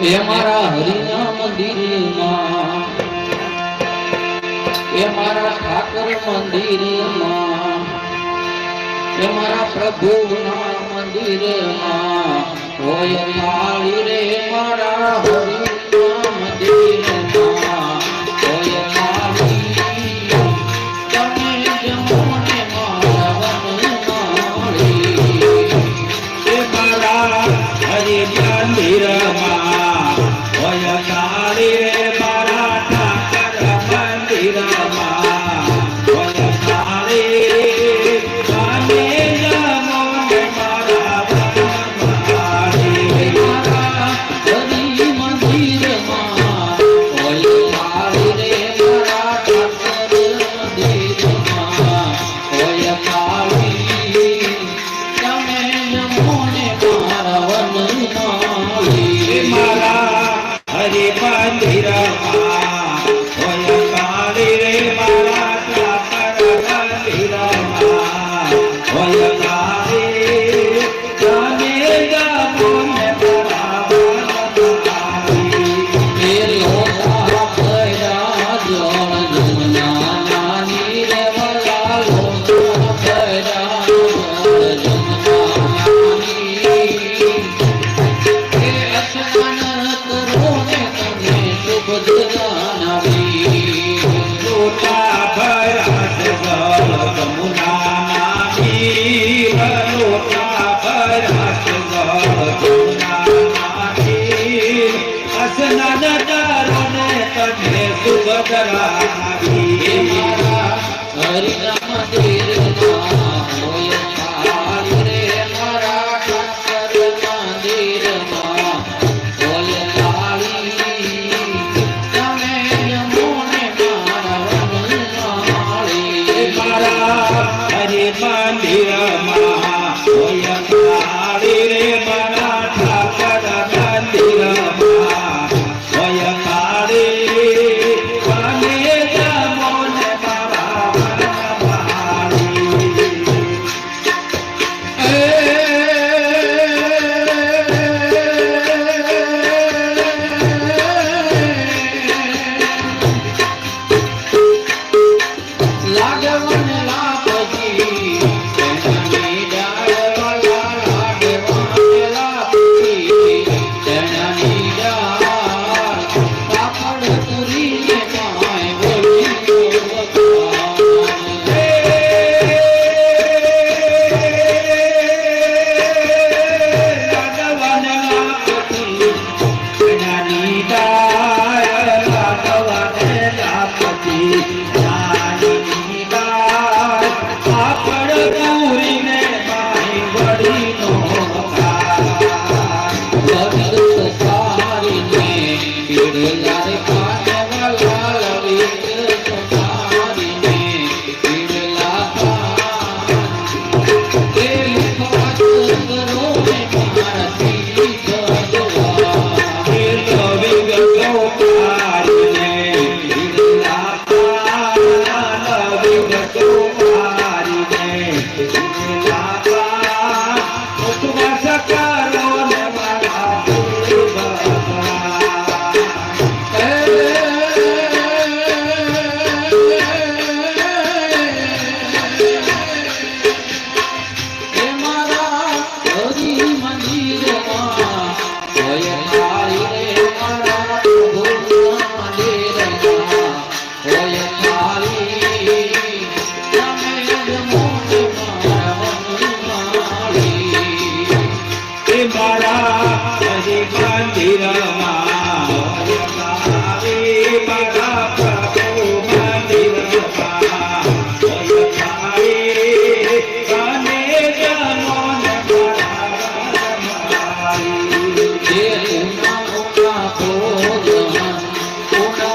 એ મારા હરિના મંદિરમાં, એ મારા ઠાકર મંદિરમાં, એ મારા પ્રભુના મંદિરમાં હોય માળી રે મારા હરિના મંદિરમાં હોય માળી તમે જમો ને મારા વનમાળી એ મારા હરિ મંદિરમાં હોય માળી રે મારા ઠાકર મંદિરમાં હોય માળી તમે જમો ને મારા વનમાળી મારા હરિ મંદિરમાં હોય માળી રે મારા ઠાકર મંદિરમાં હોય માળી તમે જમો ને મારા વનમાળી મારા હરિ મંદિરમાં હોય માળી રે મારા ઠાકર મંદિરમાં હોય માળી તમે જમો ને મારા વનમાળી એ લોટા ભર્યા જળ જમના નાની રે વલા લોટા ભર્યા જળ જમના નાની એ અસમાન કરો ને તમે શુભ જનાવી લોટા ભર્યા છે જળ જમુના નાની લોટા ભર્યા છે જળ જમુના નાની અસનાન કરો ને તમે શુભ એ કરાવી મારા હરિના મંદિરમાં હોય માળી રે મારા ઠાકર મંદિરમાં હોય માળી તમે જમો ને મારા વનમાળી મારા હરિ મંદિરમાં હોય માળી રે મારા ઠાકર મંદિરમાં હોય માળી તમે જમો ને મારા વનમાળી લાગવન લાપજી તેનાની ડાળ વાલા લાગવન લાપજી તેનાની ડાળ કાપડ પૂરીને કાંઈ બોલી ભગત સારીને પીડલા રે કાને વાલા લવિત સારીને પીડલા એ મુખવાસ કરો ને મારા સીધી ગજવા એ મારા હરિ મંદિરમાં હોય માળી રે મારા પ્રભુના મંદિરમાં હોય માળી તમે જમો ને મારા વનમાળી મારા હરિ મંદિરમાં હોય માળી મારા પ્રભુ મંદિરમાં હોય માળી તમે જમો ને મારા વનમાળી જે ઉના ઉના ભોજન ઉના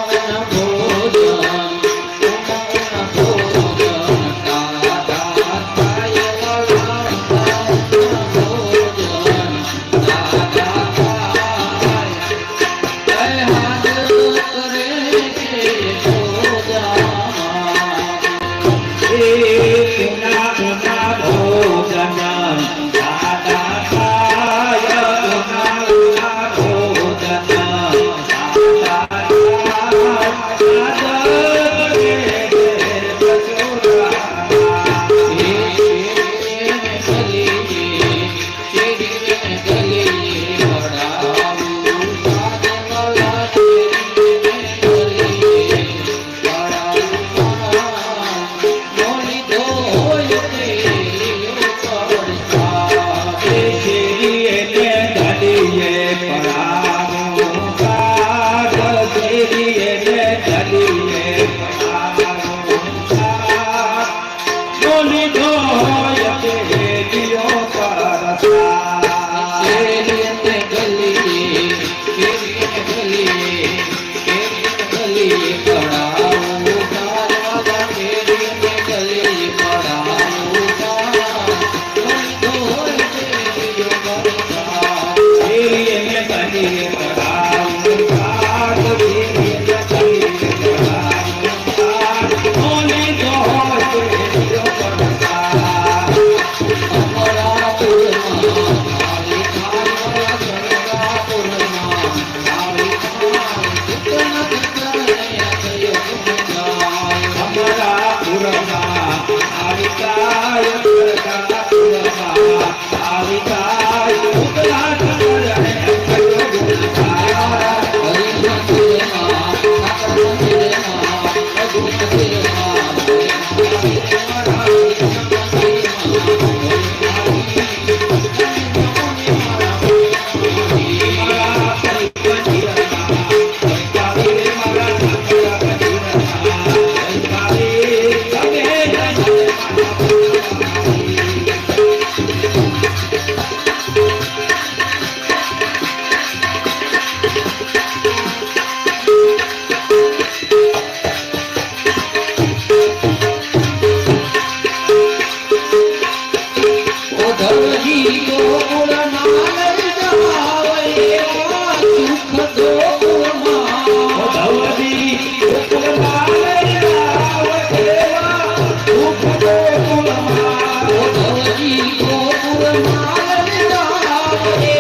ભોજન ઉના ભોજન દાદા થાય વાલા ભોજન દાદા થાય હાજર કરે કે ભોજન દાદા થાય જોય કેરીઓ પરસા કેરીએ ગલીએ કેરીએ ગલીએ કેરીએ પડાવું તારા કેરીએ ગલીએ પડાવું તારા કેરીએ ગલીએ પડાવું તારા કેરીએ ગલીએ પડાવું તારા ઓને જોય કેરીઓ પરસા અમારા પુરમાં આવી ખાવા સગા પુરમાં આવી ખાવા કિતના કિતના થયો જાય અમારા પુરમાં આવી કાય સરકાર પુરમાં આવી કાય ઉતરા કરે કયો ગુણગાય હરિ મંદિરમાં ઠાકર મંદિરમાં પ્રભુ મંદિરમાં ધવજી ગોકુળ માં લઈ જાવે સુખ ગોકુળમાં ધવજી ગોકુળમાં લઈ આવે એવા સુખ ગોકુળમાં ધવજી ગોકુળ માં લઈ જાવે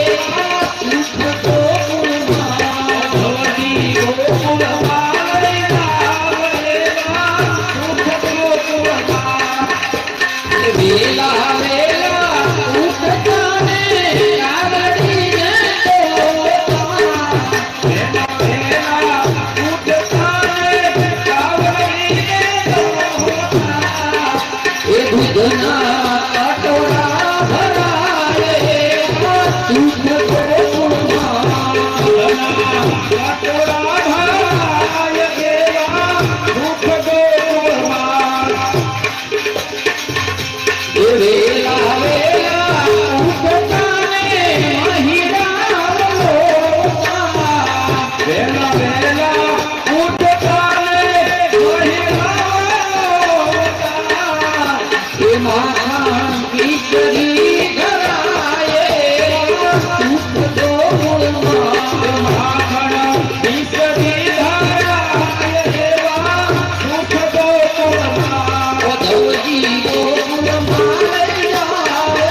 સુખ ગોકુળમાં ધવજી ગોકુળમાં લઈ આવે એવા સુખ ગોકુળમાં વેલા વેલા ઉઠતાને આવડીને વેલા વેલા ઉઠતાને આવડીને દોતા એ દૂધના કટોરા ભરાય સુખ ગોકુળમાં કટોરા ભરાય એવા સુખ ગોકુળમાં એ વેલા વેલા ઉઠતાને મહિરા લોકા વેલા વેલા ઉઠતાને મહિલા એ માખણ ખીચડી ધરાય સુખ ગોકુળમાં માખણ ખીચડી ધરાય એવા સુખ ગોકુળમાં ધવજી ગોકુળમાં લઈ જાવે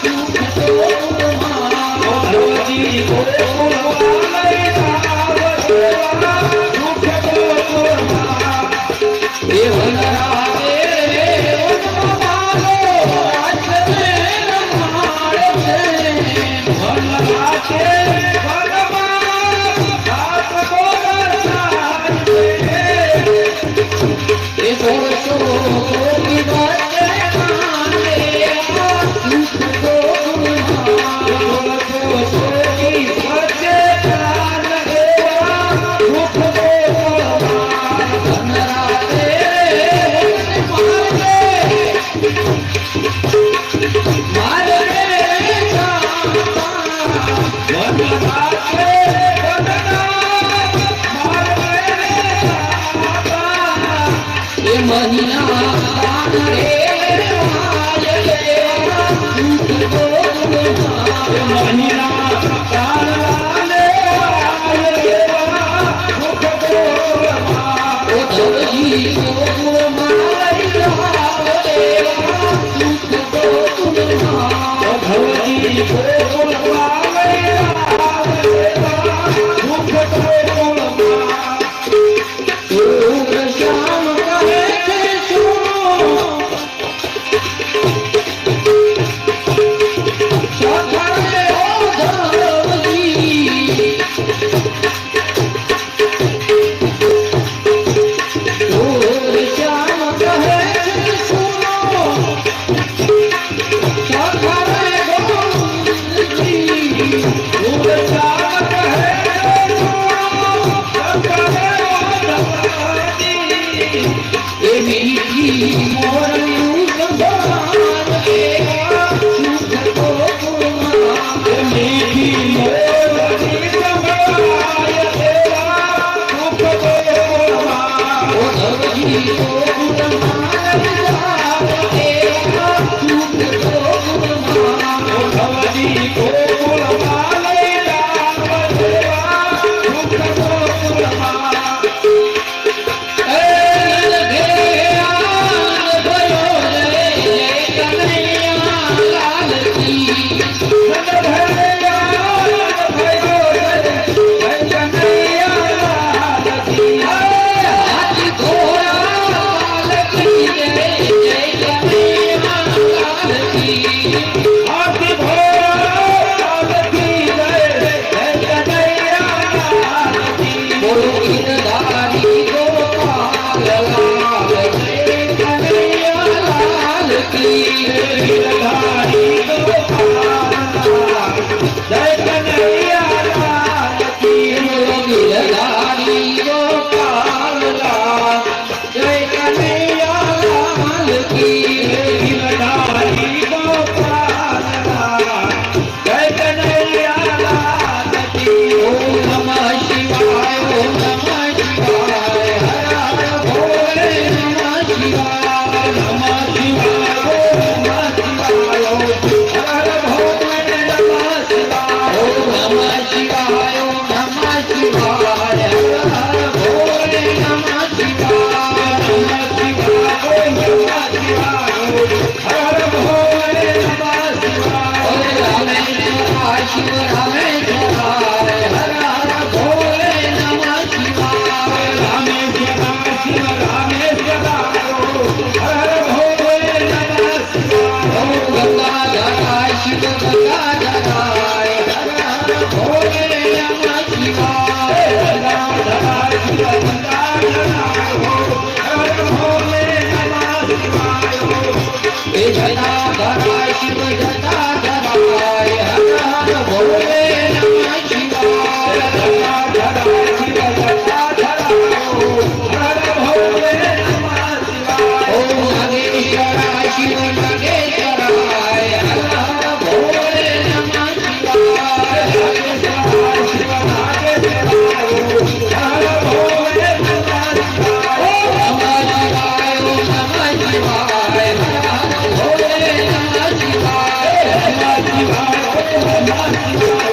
સુખ ગોકુળમાં ધવજી ગોકુળમાં લઈ આવે એવા સુખ ગોકુળમાં એ વનરાવે વનમાં માલો આચરે રમાડે છે વનરા છે વનમાં હાથ ગોરસા છે એ સોરસો ગોપી વચ્ચે કાંડે સુખ ગોકુળમાં સોરસી વચ્ચે ચાલ એવા સુખ ગોકુળમાં વનરાવે મારે વનરા છે વનના મારે એ મહિના કાંડે સુખ ગોકુળમાં મહિના કાળાને આવે એવા સુખ ગોકુળમાં ઓ ધવજી ગોકુળમાં લઈ જાવે સુખ ગોકુળમાં ધવજી ગોકુળમાં લઈ આવે એવા સુખ ગોકુળમાં સુખ શ્યામ કહે છે સુનો સખરે ઓ ધવજી સુખ શ્યામ કહે છે સુનો સખરે ગોવિંદજી गिरधारी गोपाल जय कन्हैया लाल की गिरधारी गोपाल लाल जय कन्हैया लाल की गिरधारी गोपाल जय कन्हैया लाल की ओम नमः शिवाय ओम नमः शिवाय हर हर भोले नमः शिवाय नमः शिवाय नमः शिवाय हर भोले नमः शिवाय ओम नमः शिवाय ओम नमः शिवाय हर हर भोले नमः शिवाय नमः शिवाय नमः शिवाय हर भोले नमः शिवाय ओम रामेश्वराय शिव रामेश्वराय हर हर भोले नमः शिवाय रामेश्वराय शिव रामेश्वराय हर भोले नमः शिवाय ओम गंगाधराय शिव गंगाधराय हर हर भोले नमः शिवाय गंगाधराय शिव गंगाधराय हर भोले नमः शिवाय जटाधराय शिव जटाधराय हर हर भोले नमः शिवाय गंगाधराय शिव गंगाधराय हर भोले नमः शिवाय ओम नागेश्वराय शिव नागेश्वराय हर हर भोले नमः शिवाय नागेश्वराय शिव नागेश्वराय हर भोले नमः शिवाय ओम नमः शिवाय ओम नमः शिवाय हर हर भोले नमः शिवाय नमः शिवाय नमः शिवाय